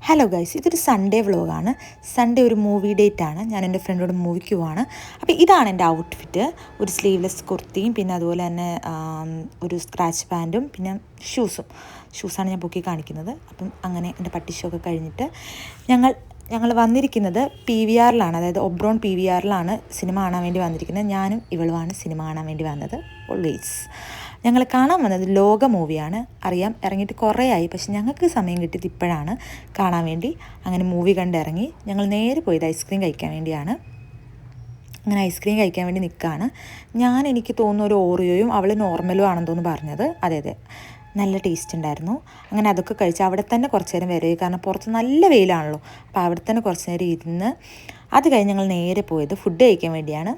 Hello guys, ഇതൊരു Sunday വ്ളോഗാണ്. Sunday ഒരു മൂവി ഡേറ്റ് ആണ്. ഞാൻ എൻ്റെ ഫ്രണ്ടോട് മൂവിക്ക് പോവാണ്. അപ്പോൾ ഇതാണ് എൻ്റെ ഔട്ട്ഫിറ്റ്. ഒരു സ്ലീവ്ലെസ് കുർത്തിയും പിന്നെ അതുപോലെ തന്നെ ഒരു സ്ക്രാച്ച് പാൻറ്റും പിന്നെ ഷൂസാണ് ഞാൻ പൊക്കി കാണിക്കുന്നത്. അപ്പം അങ്ങനെ എൻ്റെ പട്ടി ഷോ ഒക്കെ കഴിഞ്ഞിട്ട് ഞങ്ങൾ വന്നിരിക്കുന്നത് PVR അതായത് ഒബ്രോൺ PVR സിനിമ കാണാൻ വേണ്ടി വന്നിരിക്കുന്നത്. ഞാനും ഇവളുമാണ് സിനിമ കാണാൻ വേണ്ടി വന്നത്. ഓൾവേസ് ഞങ്ങൾ കാണാൻ വന്നത് ലോക മൂവിയാണ്. അറിയാം, ഇറങ്ങിയിട്ട് കുറേ ആയി, പക്ഷെ ഞങ്ങൾക്ക് സമയം കിട്ടിയത് ഇപ്പോഴാണ് കാണാൻ വേണ്ടി. അങ്ങനെ മൂവി കണ്ടിറങ്ങി ഞങ്ങൾ നേരെ പോയത് ഐസ്ക്രീം കഴിക്കാൻ വേണ്ടിയാണ്. അങ്ങനെ ഐസ്ക്രീം കഴിക്കാൻ വേണ്ടി നിൽക്കുകയാണ് ഞാൻ. എനിക്ക് തോന്നുന്നു ഒരു ഓറിയോയും അവൾ നോർമലും ആണെന്ന് തോന്നുന്നു പറഞ്ഞത്. അതെ, നല്ല ടേസ്റ്റ് ഉണ്ടായിരുന്നു. അങ്ങനെ അതൊക്കെ കഴിച്ച് അവിടെ തന്നെ കുറച്ച് നേരം വരെ, കാരണം പുറത്ത് നല്ല വെയിലാണല്ലോ. അപ്പോൾ അവിടെ തന്നെ കുറച്ച് നേരം ഇരുന്ന് അത് കഴിഞ്ഞ് ഞങ്ങൾ നേരെ പോയത് ഫുഡ് കഴിക്കാൻ വേണ്ടിയാണ്.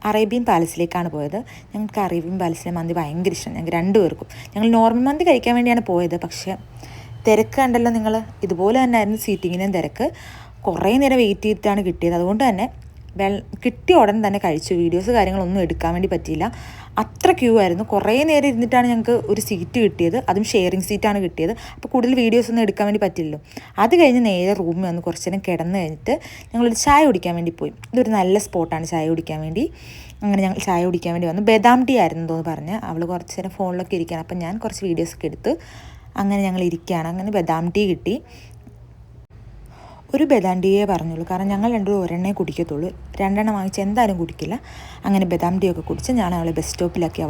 അറേബ്യൻ പാലസിലേക്കാണ് പോയത്. ഞങ്ങൾക്ക് അറേബ്യൻ പാലസിലെ മന്തി ഭയങ്കര ഇഷ്ടം, ഞങ്ങൾക്ക് രണ്ടുപേർക്കും. ഞങ്ങൾ നോർമൽ മന്തി കഴിക്കാൻ വേണ്ടിയാണ് പോയത്, പക്ഷേ തിരക്ക് കണ്ടല്ലോ നിങ്ങൾ. ഇതുപോലെ തന്നെ ആയിരുന്നു സീറ്റിങ്ങിനും തിരക്ക്. കുറേ നേരം വെയിറ്റ് ചെയ്തിട്ടാണ് കിട്ടിയത്. അതുകൊണ്ട് തന്നെ കിട്ടിയ ഉടൻ തന്നെ കഴിച്ചു. വീഡിയോസ് കാര്യങ്ങളൊന്നും എടുക്കാൻ വേണ്ടി പറ്റിയില്ല, അത്ര ക്യൂ ആയിരുന്നു. കുറേ നേരം ഇരുന്നിട്ടാണ് ഞങ്ങൾക്ക് ഒരു സീറ്റ് കിട്ടിയത്, അതും ഷെയറിങ് സീറ്റാണ് കിട്ടിയത്. അപ്പോൾ കൂടുതൽ വീഡിയോസ് ഒന്നും എടുക്കാൻ വേണ്ടി പറ്റില്ലല്ലോ. അത് കഴിഞ്ഞ് നേരെ റൂമിൽ വന്ന് കുറച്ച് നേരം കിടന്ന് കഴിഞ്ഞിട്ട് ഞങ്ങളൊരു ചായ കുടിക്കാൻ വേണ്ടി പോയി. ഇതൊരു നല്ല സ്പോട്ടാണ് ചായ കുടിക്കാൻ വേണ്ടി. അങ്ങനെ ഞങ്ങൾ ചായ കുടിക്കാൻ വേണ്ടി വന്നു. ബദാം ടീ ആയിരുന്നു തോന്ന് പറഞ്ഞ്. അവൾ കുറച്ച് നേരം ഫോണിലൊക്കെ ഇരിക്കുകയാണ്. അപ്പം ഞാൻ കുറച്ച് വീഡിയോസൊക്കെ എടുത്ത് അങ്ങനെ ഞങ്ങൾ ഇരിക്കുകയാണ്. അങ്ങനെ ബദാം ടീ കിട്ടി. ഒരു ബദാം ടീയേ പറഞ്ഞുള്ളൂ, കാരണം ഞങ്ങൾ രണ്ടും ഒരെണ്ണേ കുടിക്കത്തുള്ളൂ. രണ്ടെണ്ണം വാങ്ങിച്ച് എന്തായാലും കുടിക്കില്ല. അങ്ങനെ ബദാം ടീ ഒക്കെ കുടിച്ച് ഞാൻ അവളെ ബസ് സ്റ്റോപ്പിലാക്കി.